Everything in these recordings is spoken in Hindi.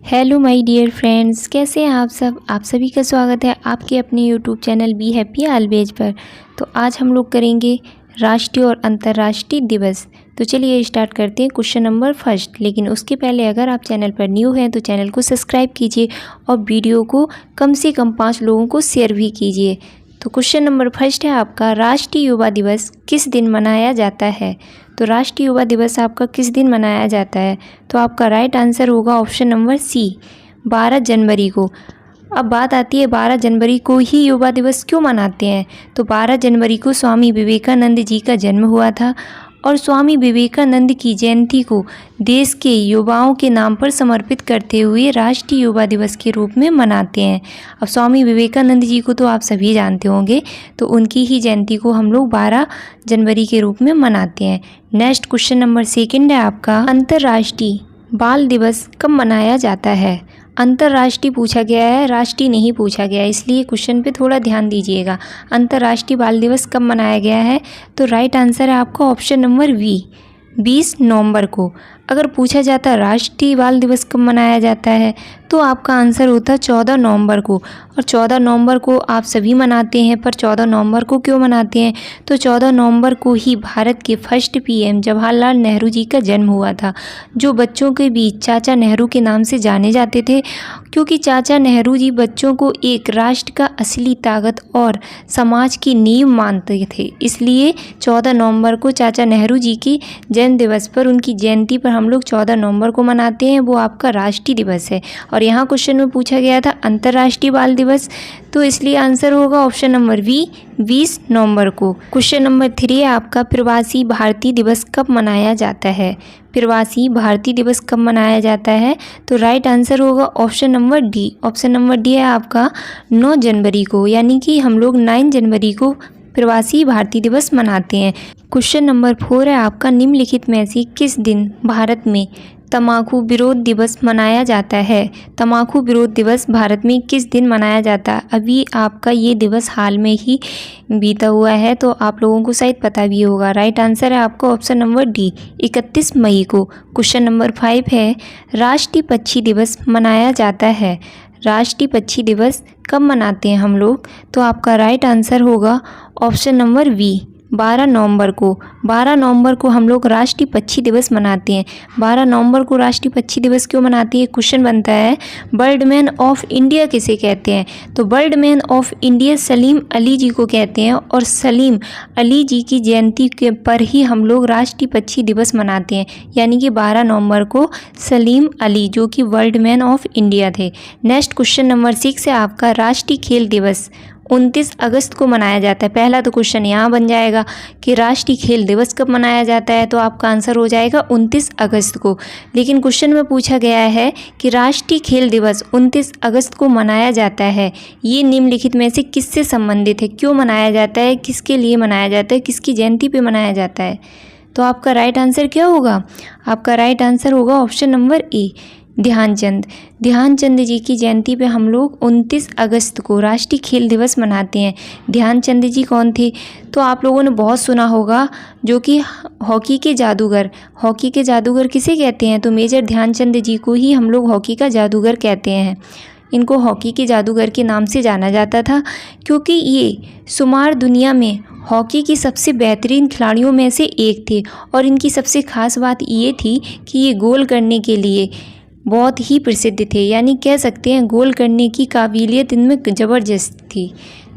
हेलो माय डियर फ्रेंड्स, कैसे हैं आप सब। आप सभी का स्वागत है आपके अपने YouTube channel be happy always पर। तो आज हम लोग करेंगे राष्ट्रीय और अंतर्राष्ट्रीय दिवस। तो चलिए स्टार्ट करते हैं क्वेश्चन नंबर फर्स्ट। लेकिन उसके पहले अगर आप चैनल पर न्यू हैं तो चैनल को सब्सक्राइब कीजिए और वीडियो को कम से कम 5 लोगों को शेयर भी कीजिए। तो क्वेश्चन नंबर फर्स्ट है आपका, राष्ट्रीय युवा दिवस किस दिन मनाया जाता है। तो राष्ट्रीय युवा दिवस आपका किस दिन मनाया जाता है। तो आपका राइट आंसर होगा ऑप्शन नंबर सी, 12 जनवरी को। अब बात आती है 12 जनवरी को ही युवा दिवस क्यों मनाते हैं। तो 12 जनवरी को स्वामी विवेकानंद जी का जन्म हुआ था और स्वामी विवेकानंद की जयंती को देश के युवाओं के नाम पर समर्पित करते हुए राष्ट्रीय युवा दिवस के रूप में मनाते हैं। अब स्वामी विवेकानंद जी को तो आप सभी जानते होंगे, तो उनकी ही जयंती को हम लोग 12 जनवरी के रूप में मनाते हैं। नेक्स्ट क्वेश्चन नंबर सेकंड है आपका, अंतर्राष्ट्रीय बाल दिवस कब मनाया जाता है। अंतर्राष्ट्रीय पूछा गया है, राष्ट्रीय नहीं पूछा गया है, इसलिए क्वेश्चन पे थोड़ा ध्यान दीजिएगा। अंतर्राष्ट्रीय बाल दिवस कब मनाया गया है। तो राइट आंसर है आपका ऑप्शन नंबर बी, 20 नवंबर को। अगर पूछा जाता राष्ट्रीय बाल दिवस कब मनाया जाता है तो आपका आंसर होता 14 नवंबर को। और 14 नवंबर को आप सभी मनाते हैं, पर 14 नवंबर को क्यों मनाते हैं। तो 14 नवंबर को ही भारत के फर्स्ट पीएम जवाहरलाल नेहरू जी का जन्म हुआ था, जो बच्चों के बीच चाचा नेहरू के नाम से जाने जाते थे, क्योंकि चाचा नेहरू जी बच्चों को एक राष्ट्र का असली ताकत और समाज की नींव मानते थे। इसलिए 14 नवंबर को चाचा नेहरू जी की जन्म दिवस पर, उनकी जयंती पर हम लोग 14 नवंबर को मनाते हैं। वो आपका राष्ट्रीय दिवस है। और यहाँ क्वेश्चन में पूछा गया था अंतर्राष्ट्रीय बाल दिवस, तो इसलिए आंसर होगा ऑप्शन नंबर बी, 20 नवंबर को। क्वेश्चन नंबर 3 है आपका, प्रवासी भारतीय दिवस कब मनाया जाता है। प्रवासी भारतीय दिवस कब मनाया जाता है। तो राइट आंसर होगा option number D. Option number D है आपका 9 जनवरी को, यानी कि हम लोग 9 जनवरी को प्रवासी भारतीय दिवस मनाते हैं। क्वेश्चन नंबर 4 है आपका, निम्नलिखित में से किस दिन भारत में तंबाकू विरोध दिवस मनाया जाता है। तंबाकू विरोध दिवस भारत में किस दिन मनाया जाता है। अभी आपका ये दिवस हाल में ही बीता हुआ है, तो आप लोगों को शायद पता भी होगा। राइट आंसर है आपका ऑप्शन नंबर डी, 31 मई को। क्वेश्चन नंबर 5 है, राष्ट्रीय पक्षी दिवस मनाया जाता है। राष्ट्रीय पक्षी दिवस कब मनाते हैं हम लोग। तो आपका राइट आंसर होगा ऑप्शन नंबर बी, 12 नवंबर को। 12 नवंबर को हम लोग राष्ट्रीय पक्षी दिवस मनाते हैं। 12 नवंबर को राष्ट्रीय पक्षी दिवस क्यों मनाते हैं। क्वेश्चन बनता है, बर्डमैन ऑफ इंडिया किसे कहते हैं। तो birdman of India Salim Ali ji को कहते हैं, और सलीम अली जी की जयंती के पर ही हम लोग राष्ट्रीय पक्षी दिवस मनाते हैं, यानी कि 12 नवंबर को सलीम अली, जो कि बर्डमैन ऑफ इंडिया थे। नेक्स्ट क्वेश्चन नंबर 6 है आपका, राष्ट्रीय खेल दिवस 29 अगस्त को मनाया जाता है। पहला तो क्वेश्चन यहाँ बन जाएगा कि राष्ट्रीय खेल दिवस कब मनाया जाता है, तो आपका आंसर हो जाएगा 29 अगस्त को। लेकिन क्वेश्चन में पूछा गया है कि राष्ट्रीय खेल दिवस 29 अगस्त को मनाया जाता है, ये निम्नलिखित में से किससे संबंधित है, क्यों मनाया जाता है, किसके लिए मनाया जाता है, किसकी जयंती पे मनाया जाता है। तो आपका राइट आंसर क्या होगा। आपका राइट आंसर होगा option number A, Dhyanchand. Dhyanchand ji की जयंती पे हम लोग 29 अगस्त को राष्ट्रीय खेल दिवस मनाते हैं। ध्यानचंद जी कौन थे। तो आप लोगों ने बहुत सुना होगा, जो कि हॉकी के जादूगर। हॉकी के जादूगर किसे कहते हैं। तो मेजर ध्यानचंद जी को ही हम लोग हॉकी का जादूगर कहते हैं। इनको हॉकी के जादूगर के नाम से जाना जाता था, क्योंकि ये शुमार दुनिया में हॉकी की सबसे बेहतरीन खिलाड़ियों में से एक थे। और इनकी सबसे खास बात ये थी कि ये गोल करने के लिए बहुत ही प्रसिद्ध थे, यानी कह सकते हैं गोल करने की काबिलियत इनमें ज़बरदस्त थी।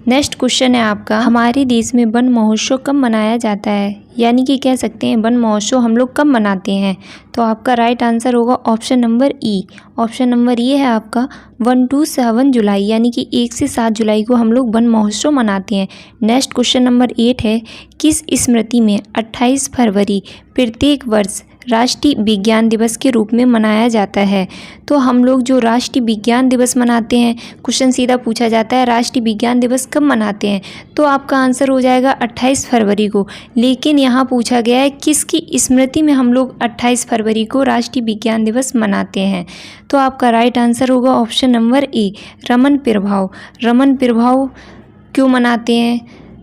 नेक्स्ट क्वेश्चन है आपका, हमारे देश में वन महोत्सव कब मनाया जाता है, यानी कि कह सकते हैं वन महोत्सव हम लोग कब मनाते हैं। तो आपका राइट आंसर होगा ऑप्शन नंबर ई। ऑप्शन नंबर ये है आपका 1 to 7 जुलाई, यानी कि 1 से 7 जुलाई को हम लोग वन महोत्सव मनाते हैं। नेक्स्ट क्वेश्चन नंबर 8 है, किस स्मृति में 28 फरवरी प्रत्येक वर्ष राष्ट्रीय विज्ञान दिवस के रूप में मनाया जाता है। तो हम लोग जो राष्ट्रीय विज्ञान दिवस मनाते हैं, क्वेश्चन सीधा पूछा जाता है राष्ट्रीय विज्ञान दिवस कब मनाते हैं, तो आपका आंसर हो जाएगा 28 फरवरी को। लेकिन यहाँ पूछा गया है किसकी स्मृति में हम लोग 28 फरवरी को राष्ट्रीय विज्ञान दिवस मनाते हैं। तो आपका राइट आंसर होगा ऑप्शन नंबर ए, रमन प्रभाव। रमन प्रभाव क्यों मनाते हैं।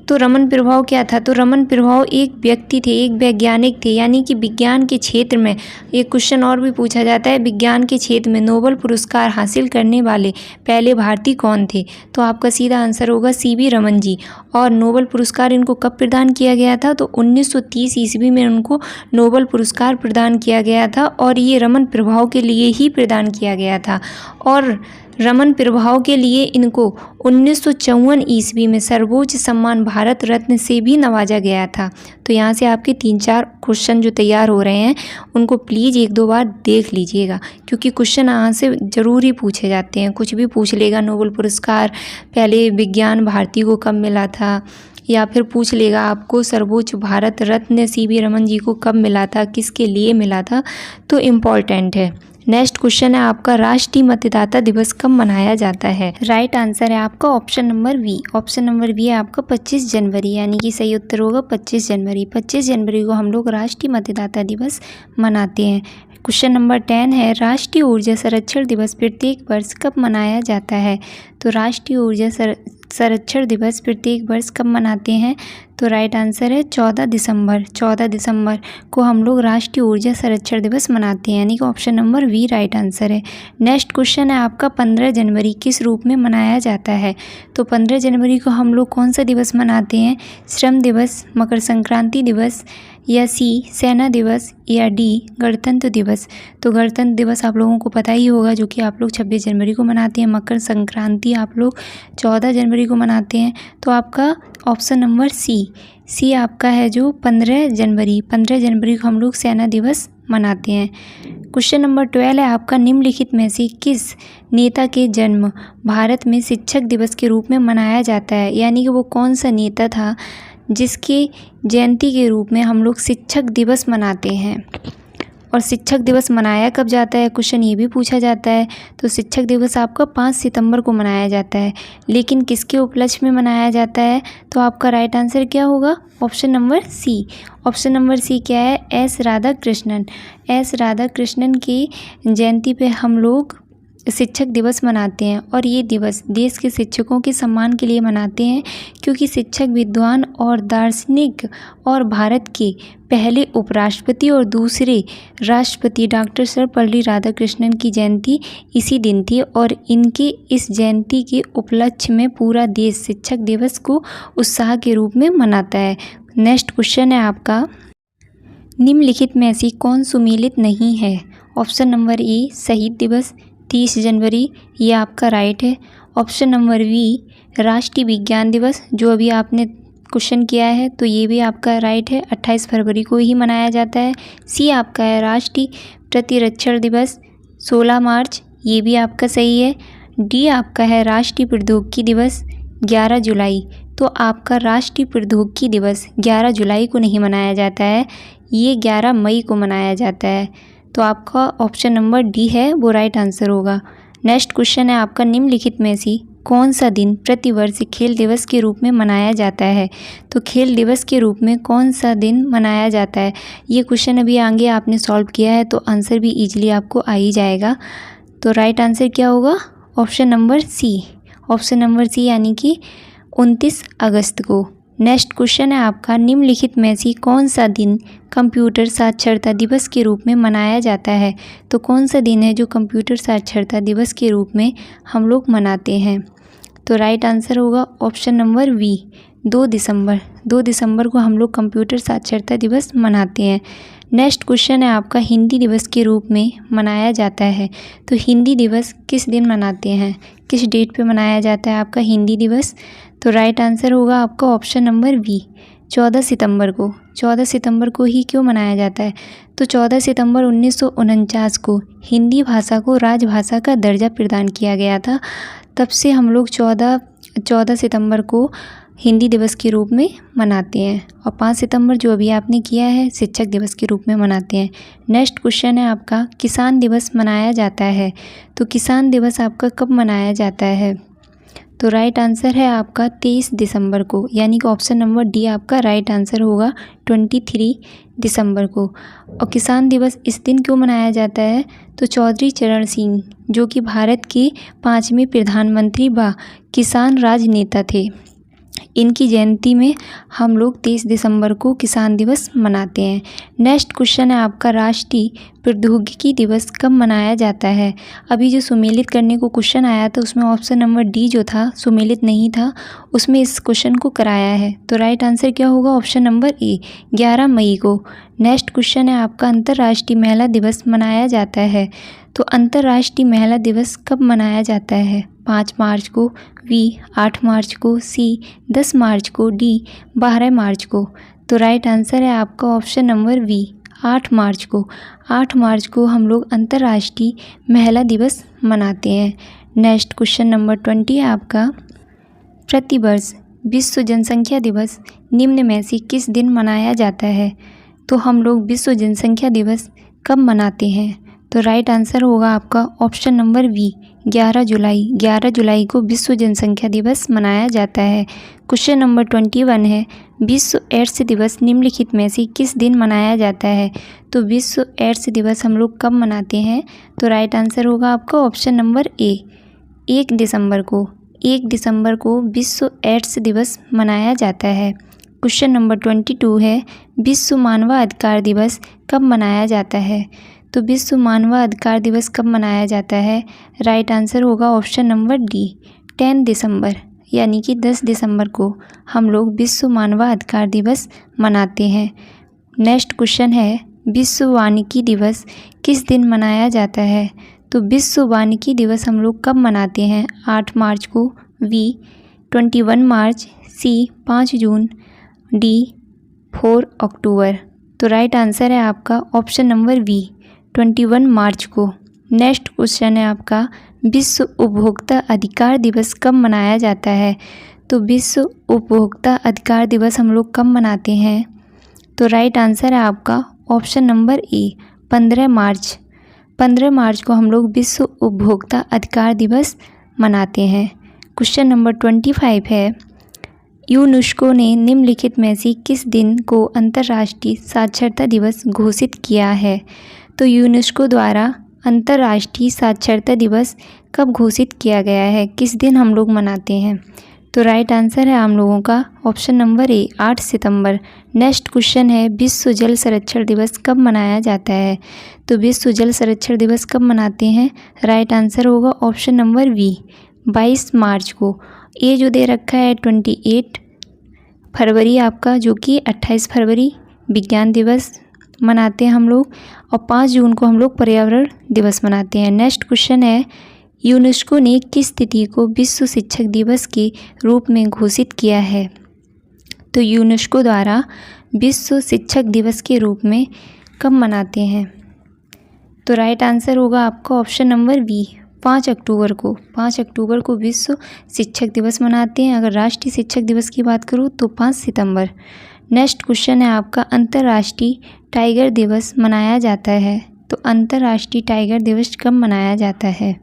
तो रमन प्रभाव क्या था? तो रमन प्रभाव एक व्यक्ति थे, एक वैज्ञानिक थे, यानी कि विज्ञान के क्षेत्र में, एक क्वेश्चन और भी पूछा जाता है, विज्ञान के क्षेत्र में नोबेल पुरस्कार हासिल करने वाले पहले भारतीय कौन थे? तो आपका सीधा आंसर होगा सीवी रमन जी। और नोबेल पुरस्कार इनको कब प्रदान किया गया था? तो 1930 ईस्वी में उनको नोबेल पुरस्कार प्रदान किया गया था और ये रमन प्रभाव के लिए ही प्रदान किया गया था। और रमन प्रभाव के लिए इनको 1954 ईस्वी में सर्वोच्च सम्मान भारत रत्न से भी नवाजा गया था। तो यहाँ से आपके 3-4 क्वेश्चन जो तैयार हो रहे हैं उनको प्लीज़ 1-2 बार देख लीजिएगा, क्योंकि क्वेश्चन यहाँ से ज़रूर ही पूछे जाते हैं। कुछ भी पूछ लेगा, नोबेल पुरस्कार पहले विज्ञान भारती को कब मिला था, या फिर पूछ लेगा आपको सर्वोच्च भारत रत्न सीवी रमन जी को कब मिला था, किसके लिए मिला था, तो इम्पॉर्टेंट है। नेक्स्ट क्वेश्चन है आपका, राष्ट्रीय मतदाता दिवस कब मनाया जाता है? राइट आंसर है आपका option number B. Option number B है आपका 25 जनवरी, यानी कि सही उत्तर होगा 25 जनवरी। 25 जनवरी को हम लोग राष्ट्रीय मतदाता दिवस मनाते हैं। क्वेश्चन नंबर 10 है, राष्ट्रीय ऊर्जा संरक्षण दिवस प्रत्येक वर्ष कब मनाया जाता है? तो राष्ट्रीय ऊर्जा संरक्षण दिवस प्रत्येक वर्ष कब मनाते हैं? तो राइट आंसर है 14 दिसंबर। 14 दिसंबर को हम लोग राष्ट्रीय ऊर्जा संरक्षण दिवस मनाते हैं, यानी कि option number B right answer है। नेक्स्ट क्वेश्चन है आपका, 15 जनवरी किस रूप में मनाया जाता है? तो 15 जनवरी को हम लोग कौन सा दिवस मनाते हैं? श्रम दिवस, मकर संक्रांति दिवस, या सी सेना दिवस, या डी गणतंत्र दिवस? तो गणतंत्र दिवस आप लोगों को पता ही होगा, जो कि आप लोग 26 जनवरी को मनाते हैं। मकर संक्रांति आप लोग 14 जनवरी को मनाते हैं। तो आपका ऑप्शन नंबर सी आपका है जो 15 जनवरी को हम लोग सेना दिवस मनाते हैं। क्वेश्चन नंबर 12 है आपका, निम्नलिखित में से किस नेता के जन्म भारत में शिक्षक दिवस के रूप में मनाया जाता है? यानी कि वो कौन सा नेता था जिसके जयंती के रूप में हम लोग शिक्षक दिवस मनाते हैं? और शिक्षक दिवस मनाया कब जाता है, क्वेश्चन ये भी पूछा जाता है। तो शिक्षक दिवस आपका 5 सितंबर को मनाया जाता है, लेकिन किसके उपलक्ष्य में मनाया जाता है? तो आपका राइट आंसर क्या होगा? Option number C. Option number C क्या है? एस राधाकृष्णन की जयंती पे हम लोग शिक्षक दिवस मनाते हैं। और ये दिवस देश के शिक्षकों के सम्मान के लिए मनाते हैं, क्योंकि शिक्षक विद्वान और दार्शनिक और भारत के पहले उपराष्ट्रपति और दूसरे राष्ट्रपति डॉक्टर सर्वपल्ली राधाकृष्णन की जयंती इसी दिन थी। और इनके इस जयंती के उपलक्ष्य में पूरा देश शिक्षक दिवस को उत्साह के रूप में मनाता है। नेक्स्ट क्वेश्चन है आपका, निम्नलिखित में से कौन सुमेलित नहीं है? ऑप्शन नंबर ए शहीद दिवस 30 जनवरी, ये आपका राइट है। ऑप्शन नंबर बी राष्ट्रीय विज्ञान दिवस, जो अभी आपने क्वेश्चन किया है, तो ये भी आपका राइट है, 28 फरवरी को ही मनाया जाता है। सी आपका है राष्ट्रीय प्रतिरक्षण दिवस 16 मार्च, ये भी आपका सही है। डी आपका है राष्ट्रीय प्रौद्योगिकी दिवस 11 जुलाई। तो आपका राष्ट्रीय प्रौद्योगिकी दिवस 11 जुलाई को नहीं मनाया जाता है, ये 11 मई को मनाया जाता है। तो आपका ऑप्शन नंबर डी है वो राइट आंसर होगा। नेक्स्ट क्वेश्चन है आपका, निम्नलिखित में से कौन सा दिन प्रतिवर्ष खेल दिवस के रूप में मनाया जाता है? तो खेल दिवस के रूप में कौन सा दिन मनाया जाता है? ये क्वेश्चन अभी आगे आपने सॉल्व किया है, तो आंसर भी ईजिली आपको आ ही जाएगा। तो राइट आंसर क्या होगा? Option number C. Option number C यानी कि 29 अगस्त को। नेक्स्ट क्वेश्चन है आपका, निम्नलिखित में से कौन सा दिन कंप्यूटर साक्षरता दिवस के रूप में मनाया जाता है? तो कौन सा दिन है जो कंप्यूटर साक्षरता दिवस के रूप में हम लोग मनाते हैं? तो राइट आंसर होगा ऑप्शन नंबर बी 2 दिसंबर। 2 दिसंबर को हम लोग कंप्यूटर साक्षरता दिवस मनाते हैं। नेक्स्ट क्वेश्चन है आपका, हिंदी दिवस के रूप में मनाया जाता है। तो हिंदी दिवस किस दिन मनाते हैं, किस डेट पे मनाया जाता है आपका हिंदी दिवस? तो राइट आंसर होगा आपका ऑप्शन नंबर बी 14 सितंबर को। 14 सितंबर को ही क्यों मनाया जाता है? तो 14 सितंबर 1949 को हिंदी भाषा को राजभाषा का दर्जा प्रदान किया गया था। तब से हम लोग 14 सितंबर को हिंदी दिवस के रूप में मनाते हैं, और 5 सितंबर जो अभी आपने किया है शिक्षक दिवस के रूप में मनाते हैं। नेक्स्ट क्वेश्चन है आपका, किसान दिवस मनाया जाता है। तो किसान दिवस आपका कब मनाया जाता है? तो राइट आंसर है आपका 23 दिसंबर को, यानी कि ऑप्शन नंबर डी आपका राइट आंसर होगा 23 दिसंबर को। और किसान दिवस इस दिन क्यों मनाया जाता है? तो चौधरी चरण सिंह, जो कि भारत के 5वें प्रधानमंत्री व किसान राजनेता थे, इनकी जयंती में हम लोग 23 दिसंबर को किसान दिवस मनाते हैं। नेक्स्ट क्वेश्चन है आपका, राष्ट्रीय प्रौद्योगिकी दिवस कब मनाया जाता है। अभी जो सुमेलित करने को क्वेश्चन आया था उसमें ऑप्शन नंबर डी जो था सुमेलित नहीं था, उसमें इस क्वेश्चन को कराया है। तो राइट आंसर क्या होगा, ऑप्शन नंबर ए 11 मई को। नेक्स्ट क्वेश्चन है आपका, अंतर्राष्ट्रीय महिला दिवस मनाया जाता है। तो अंतर्राष्ट्रीय महिला दिवस कब मनाया जाता है, 5 मार्च को, बी 8 मार्च को, सी 10 मार्च को, डी 12 मार्च को। तो राइट आंसर है आपका ऑप्शन नंबर बी 8 मार्च को। 8 मार्च को हम लोग अंतर्राष्ट्रीय महिला दिवस मनाते हैं। नेक्स्ट क्वेश्चन नंबर 20 है आपका, प्रतिवर्ष विश्व जनसंख्या दिवस निम्न में से किस दिन मनाया जाता है। तो हम लोग विश्व जनसंख्या दिवस कब मनाते हैं। तो राइट आंसर होगा आपका ऑप्शन नंबर बी 11 जुलाई। 11 जुलाई को विश्व जनसंख्या दिवस मनाया जाता है। क्वेश्चन नंबर 21 है, विश्व एड्स दिवस निम्नलिखित में से किस दिन मनाया जाता है। तो विश्व एड्स दिवस हम लोग कब मनाते हैं। तो राइट आंसर होगा आपका ऑप्शन नंबर ए 1 दिसंबर को। 1 दिसंबर को विश्व एड्स दिवस मनाया जाता है। क्वेश्चन नंबर 22 है, विश्व मानवाधिकार दिवस कब मनाया जाता है। तो विश्व मानवाधिकार दिवस कब मनाया जाता है। राइट आंसर होगा ऑप्शन नंबर डी 10 दिसंबर, यानी कि 10 दिसंबर को हम लोग विश्व मानवाधिकार दिवस मनाते हैं। नेक्स्ट क्वेश्चन है, विश्व वानिकी दिवस किस दिन मनाया जाता है। तो विश्व वानिकी दिवस हम लोग कब मनाते हैं, 8 मार्च को, बी 21 मार्च, सी 5 जून, डी 4 अक्टूबर। तो राइट आंसर है आपका ऑप्शन नंबर बी 21 मार्च को। नेक्स्ट क्वेश्चन है आपका, विश्व उपभोक्ता अधिकार दिवस कब मनाया जाता है। तो विश्व उपभोक्ता अधिकार दिवस हम लोग कब मनाते हैं। तो राइट आंसर है आपका ऑप्शन नंबर ए 15 मार्च। 15 मार्च को हम लोग विश्व उपभोक्ता अधिकार दिवस मनाते हैं। क्वेश्चन नंबर 25 है, यूनेस्को ने निम्नलिखित में से किस दिन को अंतर्राष्ट्रीय साक्षरता दिवस घोषित किया है। तो यूनेस्को द्वारा अंतर्राष्ट्रीय साक्षरता दिवस कब घोषित किया गया है, किस दिन हम लोग मनाते हैं। तो राइट आंसर है हम लोगों का ऑप्शन नंबर ए 8 सितंबर। नेक्स्ट क्वेश्चन है, विश्व जल संरक्षण दिवस कब मनाया जाता है। तो विश्व जल संरक्षण दिवस कब मनाते हैं। राइट आंसर होगा ऑप्शन नंबर बी 22 मार्च को। ये जो दे रखा है 28 फरवरी आपका, जो कि 28 फरवरी विज्ञान दिवस मनाते हैं हम लोग, और 5 जून को हम लोग पर्यावरण दिवस मनाते हैं। नेक्स्ट क्वेश्चन है, यूनेस्को ने किस तिथि को विश्व शिक्षक दिवस के रूप में घोषित किया है। तो यूनेस्को द्वारा विश्व शिक्षक दिवस के रूप में कब मनाते हैं। तो राइट आंसर होगा आपका ऑप्शन नंबर बी 5 अक्टूबर को। 5 अक्टूबर को विश्व शिक्षक दिवस मनाते हैं। अगर राष्ट्रीय शिक्षक दिवस की बात करूँ तो 5 सितंबर। नेक्स्ट क्वेश्चन है आपका, अंतर्राष्ट्रीय टाइगर दिवस मनाया जाता है। तो अंतर्राष्ट्रीय टाइगर दिवस कब मनाया जाता है।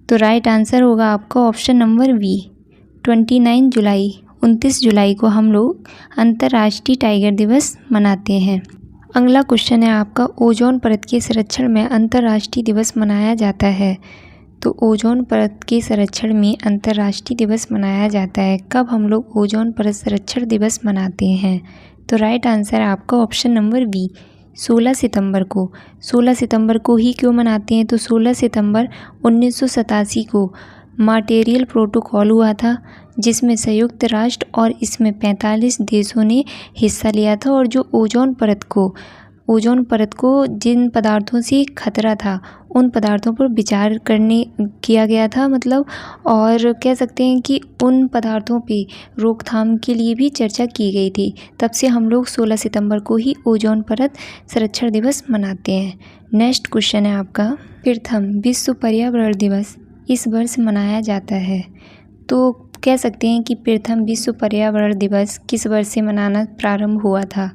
तो राइट आंसर होगा आपका ऑप्शन नंबर बी 29 जुलाई। 29 जुलाई को हम लोग अंतर्राष्ट्रीय टाइगर दिवस मनाते हैं। अगला क्वेश्चन है आपका, ओजोन परत के संरक्षण में अंतर्राष्ट्रीय दिवस मनाया जाता है। तो ओजोन परत के संरक्षण में अंतर्राष्ट्रीय दिवस मनाया जाता है। कब हम लोग ओजोन परत संरक्षण दिवस मनाते हैं। तो राइट आंसर है आपका ऑप्शन नंबर बी 16 सितंबर को। 16 सितंबर को ही क्यों मनाते हैं। तो 16 सितंबर 1987 को मॉन्ट्रियल प्रोटोकॉल हुआ था, जिसमें संयुक्त राष्ट्र और इसमें 45 देशों ने हिस्सा लिया था। और जो ओजोन परत को जिन पदार्थों से खतरा था उन पदार्थों पर विचार किया गया था, मतलब, और कह सकते हैं कि उन पदार्थों पे रोकथाम के लिए भी चर्चा की गई थी। तब से हम लोग 16 सितंबर को ही ओजोन परत संरक्षण दिवस मनाते हैं। नेक्स्ट क्वेश्चन है आपका, प्रथम विश्व पर्यावरण दिवस इस वर्ष मनाया जाता है। तो कह सकते हैं कि प्रथम विश्व पर्यावरण दिवस किस वर्ष से मनाना प्रारंभ हुआ था।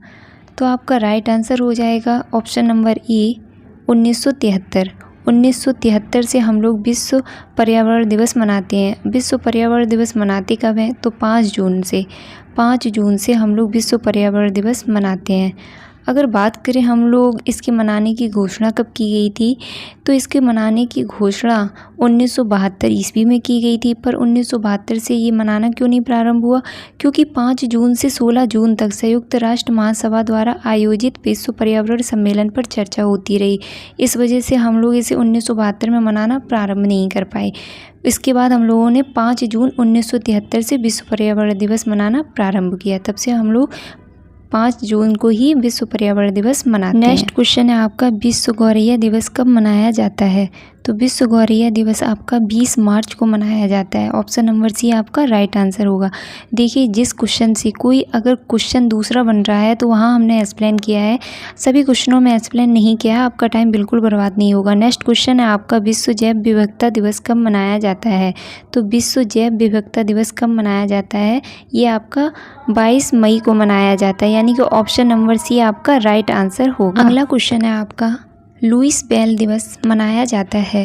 तो आपका राइट आंसर हो जाएगा ऑप्शन नंबर ए 1973। 1973 से हम लोग विश्व पर्यावरण दिवस मनाते हैं। विश्व पर्यावरण दिवस मनाते कब हैं। तो 5 जून से हम लोग विश्व पर्यावरण दिवस मनाते हैं। अगर बात करें हम लोग इसके मनाने की घोषणा कब की गई थी, तो इसके मनाने की घोषणा 1972 ईस्वी में की गई थी। पर 1972 से ये मनाना क्यों नहीं प्रारंभ हुआ, क्योंकि 5 जून से 16 जून तक संयुक्त राष्ट्र महासभा द्वारा आयोजित विश्व पर्यावरण सम्मेलन पर चर्चा होती रही। इस वजह से हम लोग इसे 1972 में मनाना प्रारंभ नहीं कर पाए। इसके बाद हम लोगों ने 5 जून 1973 से विश्व पर्यावरण दिवस मनाना प्रारंभ किया। तब से हम लोग 5 जून को ही विश्व पर्यावरण दिवस मनाते हैं। नेक्स्ट क्वेश्चन है आपका, विश्व गौरैया दिवस कब मनाया जाता है। तो विश्व गौरैया दिवस आपका 20 मार्च को मनाया जाता है। ऑप्शन नंबर सी आपका राइट आंसर होगा। देखिए, जिस क्वेश्चन से कोई अगर क्वेश्चन दूसरा बन रहा है तो वहाँ हमने एक्सप्लेन किया है, सभी क्वेश्चनों में एक्सप्लेन नहीं किया है। आपका टाइम बिल्कुल बर्बाद नहीं होगा। नेक्स्ट क्वेश्चन है आपका, विश्व जैव विविधता दिवस कब मनाया जाता है। तो विश्व जैव विविधता दिवस कब मनाया जाता है, ये आपका 22 मई को मनाया जाता है, यानी कि ऑप्शन नंबर सी आपका राइट आंसर होगा। अगला क्वेश्चन है आपका, लुईस बेल दिवस मनाया जाता है।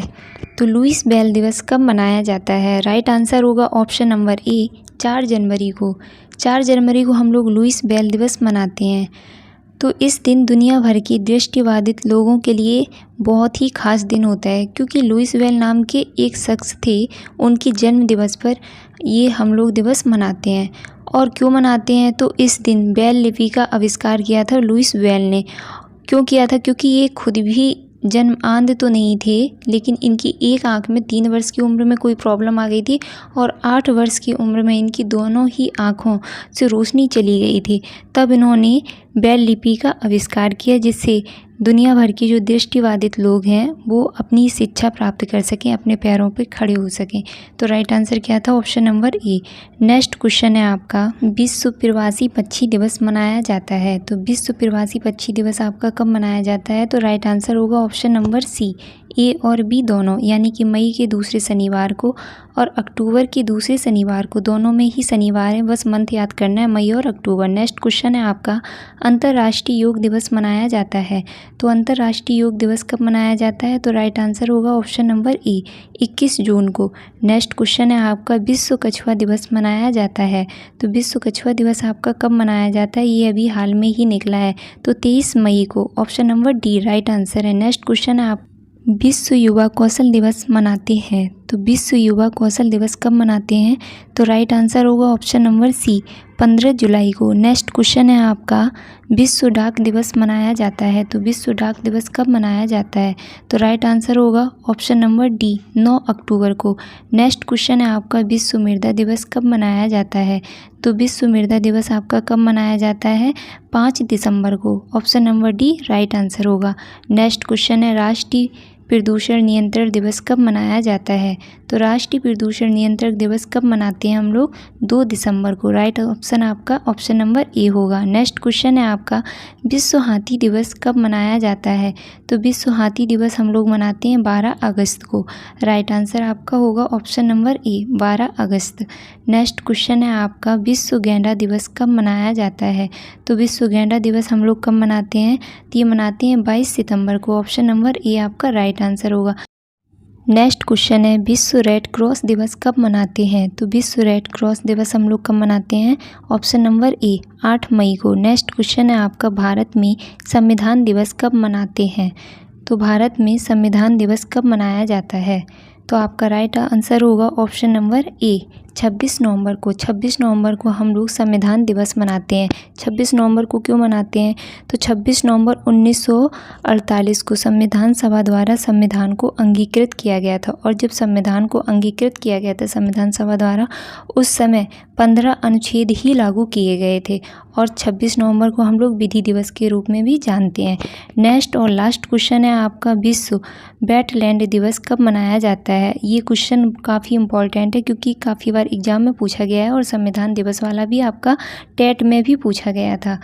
तो लुईस बेल दिवस कब मनाया जाता है। राइट आंसर होगा ऑप्शन नंबर ए 4 जनवरी को। 4 जनवरी को हम लोग लुईस बेल दिवस मनाते हैं। तो इस दिन दुनिया भर की दृष्टिबाधित लोगों के लिए बहुत ही खास दिन होता है, क्योंकि लुईस बेल नाम के एक शख्स थे, उनकी जन्म दिवस पर ये हम लोग दिवस मनाते हैं। और क्यों मनाते हैं, तो इस दिन ब्रेल लिपि का आविष्कार किया था लुईस बेल ने। क्यों किया था, क्योंकि ये खुद भी जन्मांध तो नहीं थे, लेकिन इनकी एक आंख में 3 वर्ष की उम्र में कोई प्रॉब्लम आ गई थी और 8 वर्ष की उम्र में इनकी दोनों ही आँखों से रोशनी चली गई थी। तब इन्होंने ब्रेल लिपि का आविष्कार किया, जिससे दुनिया भर के जो दृष्टिबाधित लोग हैं वो अपनी शिक्षा प्राप्त कर सकें, अपने पैरों पर खड़े हो सकें। तो राइट आंसर क्या था, ऑप्शन नंबर ए। नेक्स्ट क्वेश्चन है आपका, विश्व प्रवासी पक्षी दिवस मनाया जाता है। तो विश्व प्रवासी पक्षी दिवस आपका कब मनाया जाता है। तो राइट आंसर होगा ऑप्शन नंबर सी, ए और बी दोनों, यानी कि मई के दूसरे शनिवार को और अक्टूबर के दूसरे शनिवार को, दोनों में ही शनिवार है, बस मंथ याद करना है, मई और अक्टूबर। नेक्स्ट क्वेश्चन है आपका, अंतर्राष्ट्रीय योग दिवस मनाया जाता है। तो अंतर्राष्ट्रीय योग दिवस कब मनाया जाता है। तो राइट आंसर होगा ऑप्शन नंबर ए 21 जून को। नेक्स्ट क्वेश्चन है आपका, विश्व कछुआ दिवस मनाया जाता है। तो विश्व कछुआ दिवस आपका कब मनाया जाता है, ये अभी हाल में ही निकला है, तो 23 मई को। Option number D right answer है। नेक्स्ट क्वेश्चन है आप, विश्व युवा कौशल दिवस मनाते हैं। तो विश्व युवा कौशल दिवस कब मनाते हैं। तो राइट आंसर होगा ऑप्शन नंबर सी 15 जुलाई को। नेक्स्ट क्वेश्चन है आपका, विश्व डाक दिवस मनाया जाता है। तो विश्व डाक दिवस कब मनाया जाता है। तो राइट आंसर होगा ऑप्शन नंबर डी 9 अक्टूबर को। नेक्स्ट क्वेश्चन है आपका, विश्व मृदा दिवस कब मनाया जाता है। तो विश्व मृदा दिवस आपका कब मनाया जाता है, 5 दिसंबर को। Option number D right answer होगा। नेक्स्ट क्वेश्चन है, राष्ट्रीय प्रदूषण नियंत्रण दिवस कब मनाया जाता है। तो राष्ट्रीय प्रदूषण नियंत्रण दिवस कब मनाते हैं हम लोग, 2 दिसंबर को। राइट ऑप्शन आपका ऑप्शन नंबर ए होगा। नेक्स्ट क्वेश्चन है आपका, विश्व हाथी दिवस कब मनाया जाता है। तो विश्व हाथी दिवस हम लोग मनाते हैं 12 अगस्त को। राइट आंसर आपका होगा ऑप्शन नंबर ए 12 अगस्त। नेक्स्ट क्वेश्चन है आपका, विश्व गैंडा दिवस कब मनाया जाता है। तो विश्व गैंडा दिवस हम लोग कब मनाते हैं, तो ये मनाते हैं 22 सितंबर को। ऑप्शन नंबर ए आपका राइट आंसर होगा। नेक्स्ट क्वेश्चन है, विश्व रेड क्रॉस दिवस कब मनाते हैं। तो विश्व रेड क्रॉस दिवस हम लोग कब मनाते हैं, ऑप्शन नंबर ए 8 मई को। नेक्स्ट क्वेश्चन है आपका, भारत में संविधान दिवस कब मनाते हैं। तो भारत में संविधान दिवस कब मनाया जाता है। तो आपका राइट आंसर होगा ऑप्शन नंबर ए 26 नवंबर को। 26 नवंबर को हम लोग संविधान दिवस मनाते हैं। 26 नवंबर को क्यों मनाते हैं, तो 26 नवंबर 1948 को संविधान सभा द्वारा संविधान को अंगीकृत किया गया था। और जब संविधान को अंगीकृत किया गया था संविधान सभा द्वारा, उस समय 15 अनुच्छेद ही लागू किए गए थे। और 26 नवंबर को हम लोग विधि दिवस के रूप में भी जानते हैं। नेक्स्ट और लास्ट क्वेश्चन है आपका, विश्व वेटलैंड दिवस कब मनाया जाता है। ये क्वेश्चन काफ़ी इंपॉर्टेंट है, क्योंकि काफ़ी बार एग्जाम में पूछा गया है और संविधान दिवस वाला भी आपका टेट में भी पूछा गया था।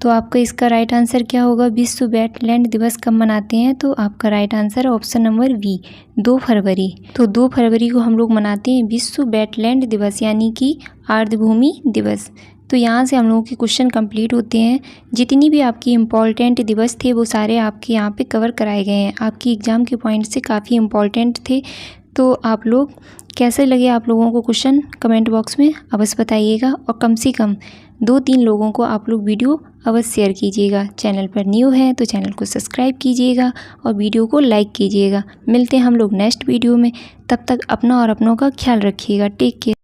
तो आपका इसका राइट आंसर क्या होगा, विश्व वेटलैंड दिवस कब मनाते हैं। तो आपका right answer option number B 2 फरवरी। तो 2 फरवरी को हम लोग मनाते हैं विश्व वेटलैंड दिवस, यानी कि आर्द्रभूमि दिवस। तो यहाँ से हम लोगों के क्वेश्चन कंप्लीट होते हैं। जितनी भी आपकी इम्पॉर्टेंट दिवस थे वो सारे आपके यहाँ पे कवर कराए गए हैं। आपकी एग्ज़ाम के पॉइंट से काफ़ी इम्पॉर्टेंट थे। तो आप लोग कैसे लगे आप लोगों को क्वेश्चन, कमेंट बॉक्स में अवश्य बताइएगा। और कम से कम 2-3 लोगों को आप लोग वीडियो अवश्य शेयर कीजिएगा। चैनल पर न्यू हैं तो चैनल को सब्सक्राइब कीजिएगा और वीडियो को लाइक कीजिएगा। मिलते हैं हम लोग नेक्स्ट वीडियो में, तब तक अपना और अपनों का ख्याल रखिएगा। Take care.